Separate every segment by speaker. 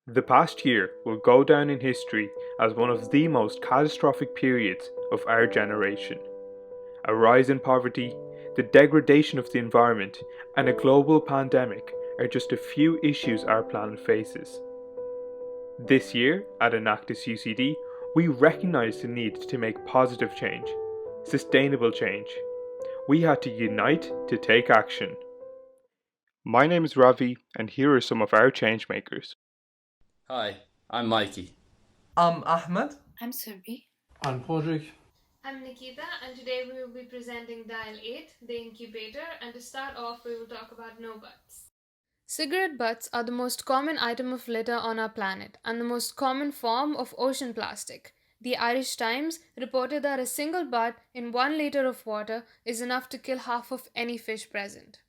Speaker 1: The past year will go down in history as one of the most catastrophic periods of our generation. A rise in poverty, the degradation of the environment, and a global pandemic are just a few issues our planet faces. This year, at Enactus UCD, we recognise the need to make positive change, sustainable change. We had to unite to take action. My name is Ravi, and here are some of our changemakers.
Speaker 2: Hi, I'm Mikey.
Speaker 3: I'm Ahmed.
Speaker 4: I'm Surbi.
Speaker 5: I'm Podrick.
Speaker 6: I'm Nikita, and today we will be presenting Dial 8, the incubator, and to start off we will talk about no butts. Cigarette butts are the most common item of litter on our planet and the most common form of ocean plastic. The Irish Times reported that a single butt in 1 liter of water is enough to kill half of any fish present.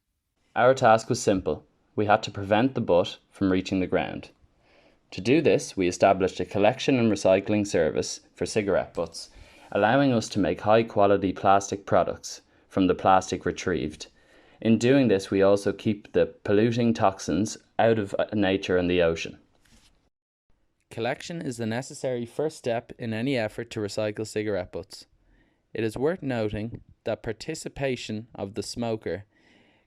Speaker 2: Our task was simple. We had to prevent the butt from reaching the ground. To do this, we established a collection and recycling service for cigarette butts, allowing us to make high-quality plastic products from the plastic retrieved. In doing this, we also keep the polluting toxins out of nature and the ocean. Collection is the necessary first step in any effort to recycle cigarette butts. It is worth noting that participation of the smoker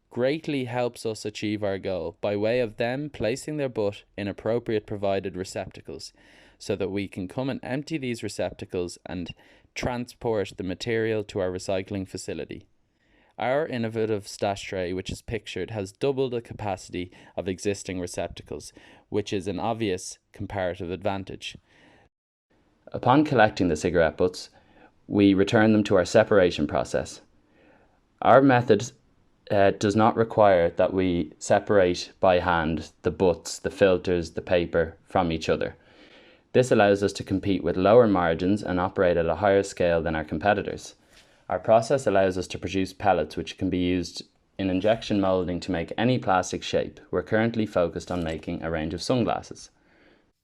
Speaker 2: greatly helps us achieve our goal by way of them placing their butt in appropriate provided receptacles so that we can come and empty these receptacles and transport the material to our recycling facility. Our innovative stash tray, which is pictured, has double the capacity of existing receptacles, which is an obvious comparative advantage. Upon collecting the cigarette butts, we return them to our separation process. Our method does not require that we separate by hand the butts, the filters, the paper from each other. This allows us to compete with lower margins and operate at a higher scale than our competitors. Our process allows us to produce pellets which can be used in injection moulding to make any plastic shape. We're currently focused on making a range of sunglasses.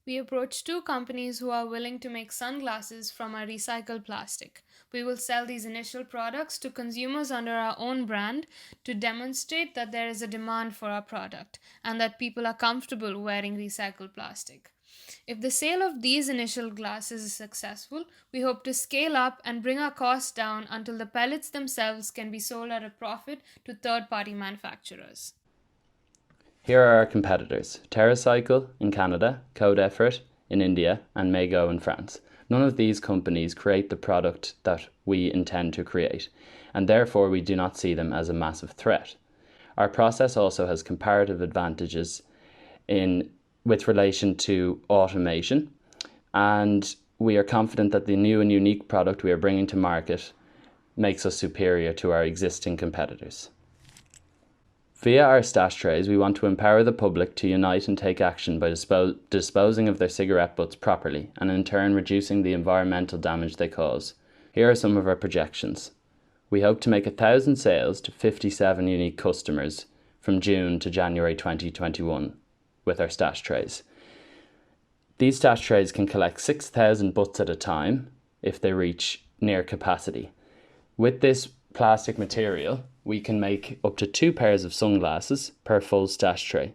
Speaker 6: We approached 2 companies who are willing to make sunglasses from our recycled plastic. We will sell these initial products to consumers under our own brand to demonstrate that there is a demand for our product and that people are comfortable wearing recycled plastic. If the sale of these initial glasses is successful, we hope to scale up and bring our costs down until the pellets themselves can be sold at a profit to third-party manufacturers.
Speaker 2: Here are our competitors: TerraCycle in Canada, Code Effort in India, and Maygo in France. None of these companies create the product that we intend to create, and therefore we do not see them as a massive threat. Our process also has comparative advantages with relation to automation, and we are confident that the new and unique product we are bringing to market makes us superior to our existing competitors. Via our stash trays, we want to empower the public to unite and take action by disposing of their cigarette butts properly and in turn reducing the environmental damage they cause. Here are some of our projections. We hope to make 1,000 sales to 57 unique customers from June to January 2021 with our stash trays. These stash trays can collect 6,000 butts at a time if they reach near capacity. With this plastic material, we can make up to 2 pairs of sunglasses per full stash tray.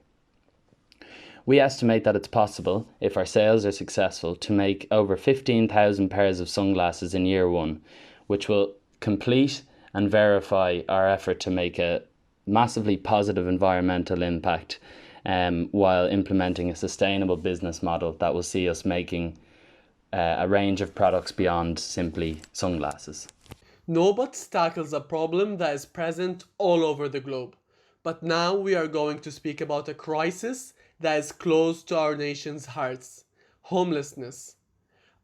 Speaker 2: We estimate that it's possible, if our sales are successful, to make over 15,000 pairs of sunglasses in year 1, which will complete and verify our effort to make a massively positive environmental impact while implementing a sustainable business model that will see us making a range of products beyond simply sunglasses.
Speaker 5: No Butts tackles a problem that is present all over the globe. But now we are going to speak about a crisis that is close to our nation's hearts: homelessness.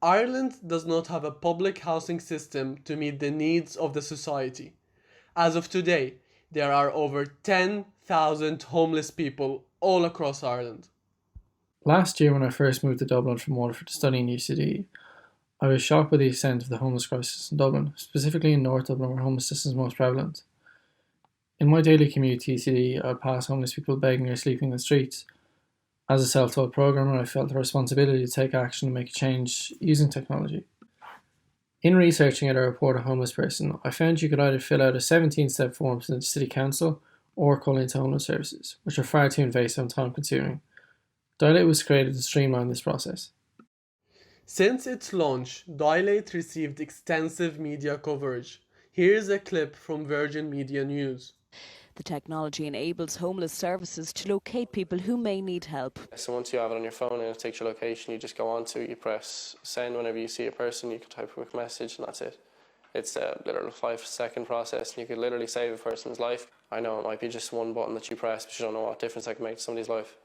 Speaker 5: Ireland does not have a public housing system to meet the needs of the society. As of today, there are over 10,000 homeless people all across Ireland.
Speaker 3: Last year, when I first moved to Dublin from Waterford to study in UCD, I was shocked by the extent of the homeless crisis in Dublin, specifically in North Dublin where homelessness is most prevalent. In my daily commute to UCD, I would pass homeless people begging or sleeping in the streets. As a self-taught programmer, I felt a responsibility to take action and make a change using technology. In researching at a report on homeless person, I found you could either fill out a 17-step form to the City Council or call into homeless services, which are far too invasive and time-consuming. Dilate was created to streamline this process.
Speaker 5: Since its launch, Dilate received extensive media coverage. Here's a clip from Virgin Media News.
Speaker 4: The technology enables homeless services to locate people who may need help.
Speaker 7: So once you have it on your phone and it takes your location, you just go on to it, you press send. Whenever you see a person, you can type a quick message and that's it. It's a literal 5-second process and you could literally save a person's life. I know it might be just one button that you press, but you don't know what difference that can make to somebody's life.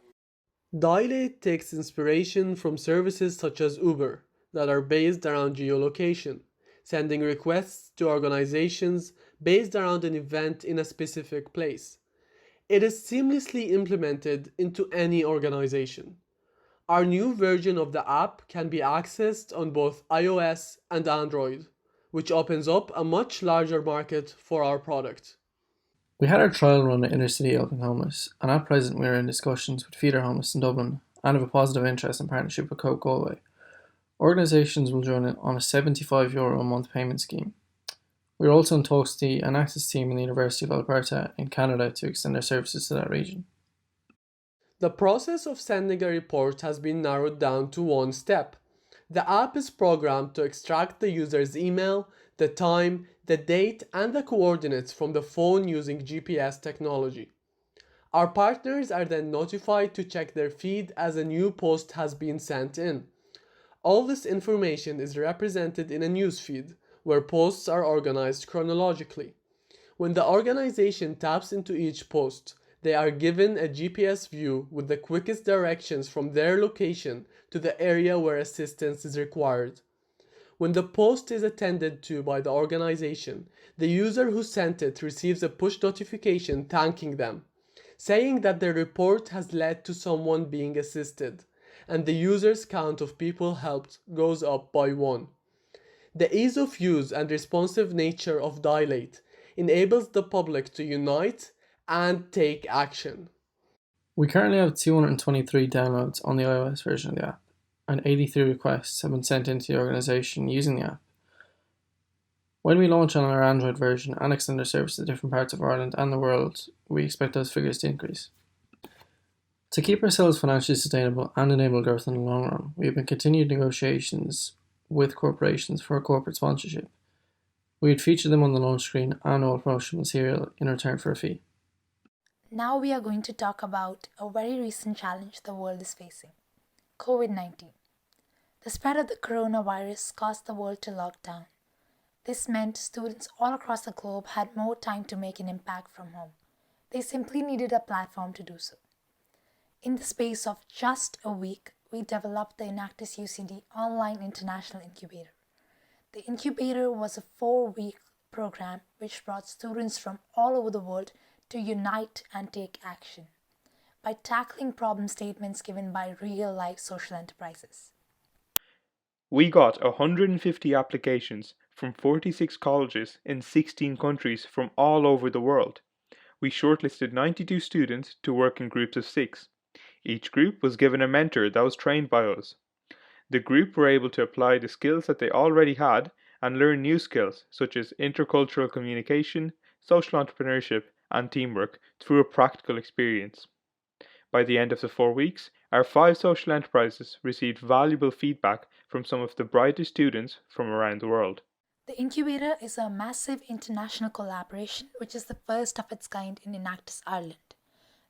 Speaker 5: Dilate takes inspiration from services such as Uber that are based around geolocation, sending requests to organizations based around an event in a specific place. It is seamlessly implemented into any organization. Our new version of the app can be accessed on both iOS and Android, which opens up a much larger market for our product.
Speaker 3: We had our trial run at Inner City Helping Homeless, and at present we are in discussions with Feeder Homeless in Dublin and have a positive interest in partnership with Coke Galway. Organisations will join in on a €75 a month payment scheme. We are also in talks with the NC20 team in the University of Alberta in Canada to extend their services to that region.
Speaker 5: The process of sending a report has been narrowed down to one step. The app is programmed to extract the user's email, the time, the date, and the coordinates from the phone using GPS technology. Our partners are then notified to check their feed as a new post has been sent in. All this information is represented in a newsfeed, where posts are organized chronologically. When the organization taps into each post, they are given a GPS view with the quickest directions from their location to the area where assistance is required. When the post is attended to by the organization, the user who sent it receives a push notification thanking them, saying that their report has led to someone being assisted, and the user's count of people helped goes up by 1. The ease of use and responsive nature of Dilate enables the public to unite and take action.
Speaker 3: We currently have 223 downloads on the iOS version of the app, and 83 requests have been sent into the organisation using the app. When we launch on our Android version and extend our service to different parts of Ireland and the world, we expect those figures to increase. To keep ourselves financially sustainable and enable growth in the long run, we have been continued negotiations with corporations for a corporate sponsorship. We would feature them on the launch screen and all promotional material in return for a fee.
Speaker 8: Now we are going to talk about a very recent challenge the world is facing: COVID-19. The spread of the coronavirus caused the world to lock down. This meant students all across the globe had more time to make an impact from home. They simply needed a platform to do so. In the space of just a week, we developed the Enactus UCD Online International Incubator. The incubator was a 4-week program which brought students from all over the world to unite and take action by tackling problem statements given by real-life social enterprises.
Speaker 1: We got 150 applications from 46 colleges in 16 countries from all over the world. We shortlisted 92 students to work in groups of 6. Each group was given a mentor that was trained by us. The group were able to apply the skills that they already had and learn new skills such as intercultural communication, social entrepreneurship, and teamwork through a practical experience. By the end of the 4 weeks, our 5 social enterprises received valuable feedback from some of the brightest students from around the world.
Speaker 8: The incubator is a massive international collaboration which is the first of its kind in Enactus Ireland.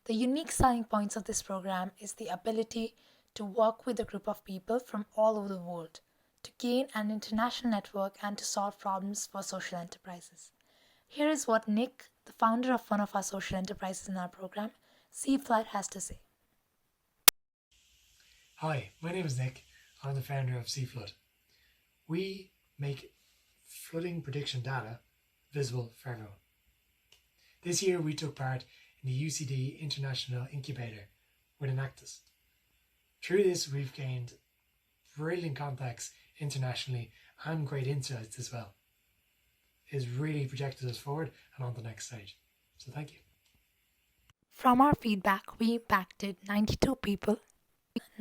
Speaker 8: The unique selling points of this program is the ability to work with a group of people from all over the world, to gain an international network and to solve problems for social enterprises. Here is what Nick, the founder of one of our social enterprises in our program, Seaflight, has to say.
Speaker 9: Hi, my name is Nick. I'm the founder of Seaflood. We make flooding prediction data visible for everyone. This year we took part in the UCD International Incubator with Enactus. Through this we've gained brilliant contacts internationally and great insights as well. It's really projected us forward and on the next stage. So thank you.
Speaker 8: From our feedback, we impacted 92 people.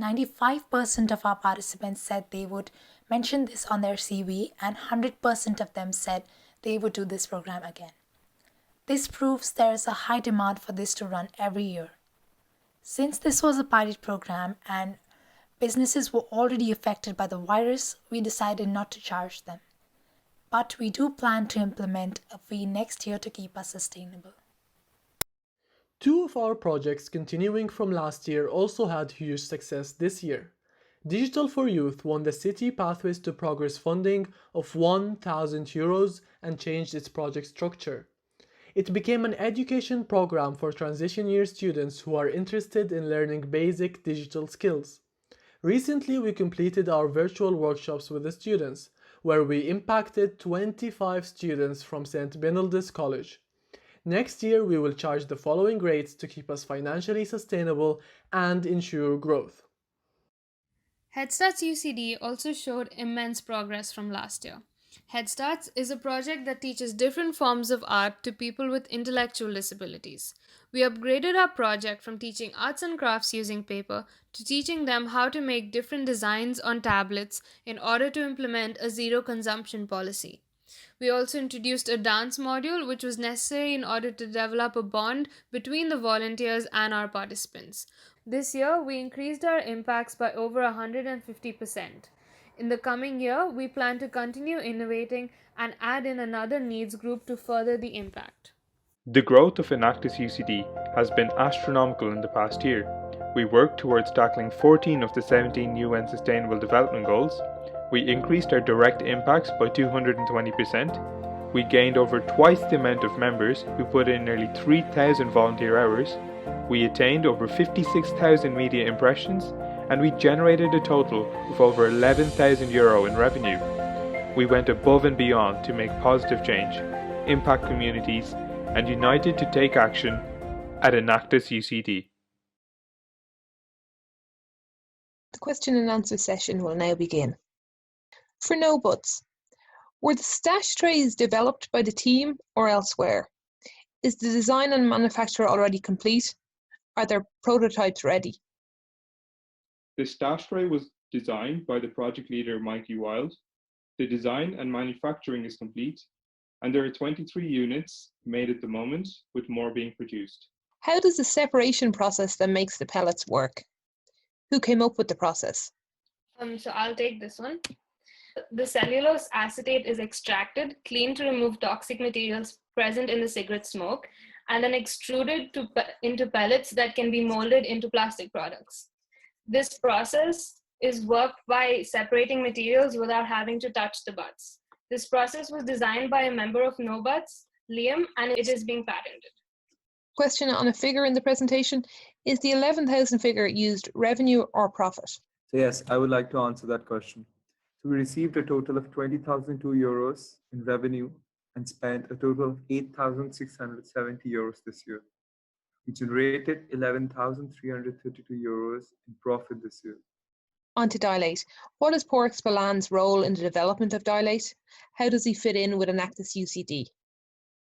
Speaker 8: 95% of our participants said they would mention this on their CV, and 100% of them said they would do this program again. This proves there is a high demand for this to run every year. Since this was a pilot program and businesses were already affected by the virus, we decided not to charge them. But we do plan to implement a fee next year to keep us sustainable.
Speaker 5: Two of our projects continuing from last year also had huge success this year. Digital for Youth won the City Pathways to Progress funding of €1,000 and changed its project structure. It became an education program for transition year students who are interested in learning basic digital skills. Recently, we completed our virtual workshops with the students, where we impacted 25 students from St. Benildus College. Next year, we will charge the following rates to keep us financially sustainable and ensure growth.
Speaker 6: HeadstARTS UCD also showed immense progress from last year. HeadstARTS is a project that teaches different forms of art to people with intellectual disabilities. We upgraded our project from teaching arts and crafts using paper to teaching them how to make different designs on tablets in order to implement a zero consumption policy. We also introduced a dance module, which was necessary in order to develop a bond between the volunteers and our participants. This year, we increased our impacts by over 150%. In the coming year, we plan to continue innovating and add in another needs group to further the impact.
Speaker 1: The growth of Enactus UCD has been astronomical in the past year. We worked towards tackling 14 of the 17 UN Sustainable Development Goals. We increased our direct impacts by 220%. We gained over twice the amount of members who put in nearly 3,000 volunteer hours. We attained over 56,000 media impressions, and we generated a total of over €11,000 in revenue. We went above and beyond to make positive change, impact communities, and united to take action at Enactus UCD.
Speaker 10: The question and answer session will now begin. For no buts, were the stash trays developed by the team or elsewhere? Is the design and manufacture already complete? Are there prototypes ready?
Speaker 1: The stash tray was designed by the project leader Mikey Wild. The design and manufacturing is complete, and there are 23 units made at the moment, with more being produced.
Speaker 10: How does the separation process that makes the pellets work? Who came up with the process?
Speaker 6: So I'll take this one. The cellulose acetate is extracted, cleaned to remove toxic materials present in the cigarette smoke, and then extruded into pellets that can be molded into plastic products. This process is worked by separating materials without having to touch the butts. This process was designed by a member of No Butts, Liam, and it is being patented.
Speaker 10: Question on a figure in the presentation. Is the 11,000 figure used revenue or profit?
Speaker 11: So yes, I would like to answer that question. So we received a total of €20,002 in revenue and spent a total of €8,670 this year. We generated €11,332 in profit this year.
Speaker 10: On to Dilate. What is Porx Balan's role in the development of Dilate? How does he fit in with Enactus UCD?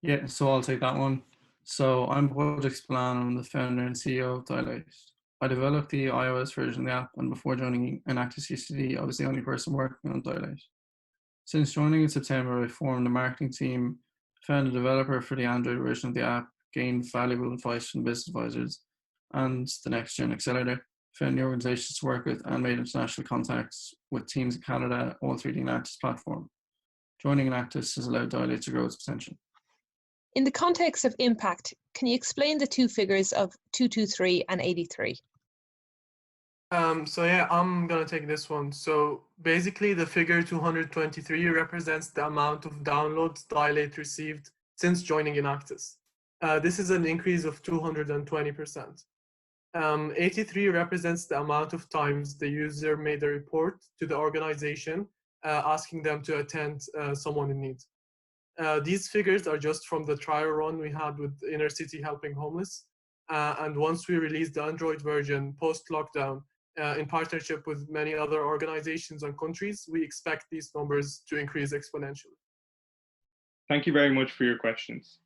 Speaker 3: Yeah, so I'll take that one. So I'm Project Plan, I'm the founder and CEO of Dilate. I developed the iOS version of the app, and before joining Enactus UCD, I was the only person working on Dilate. Since joining in September, I formed a marketing team, found a developer for the Android version of the app, gained valuable advice from business advisors, and the Next Gen Accelerator, found new organizations to work with, and made international contacts with teams in Canada, all through the Enactus platform. Joining Enactus has allowed Dilate to grow its potential.
Speaker 10: In the context of impact, can you explain the two figures of 223 and 83?
Speaker 5: So yeah, I'm gonna take this one. So basically the figure 223 represents the amount of downloads Dilate received since joining Enactus. This is an increase of 220%. 83 represents the amount of times the user made a report to the organization asking them to attend someone in need. These figures are just from the trial run we had with Inner City Helping Homeless. And once we release the Android version post-lockdown, in partnership with many other organizations and countries, we expect these numbers to increase exponentially.
Speaker 1: Thank you very much for your questions.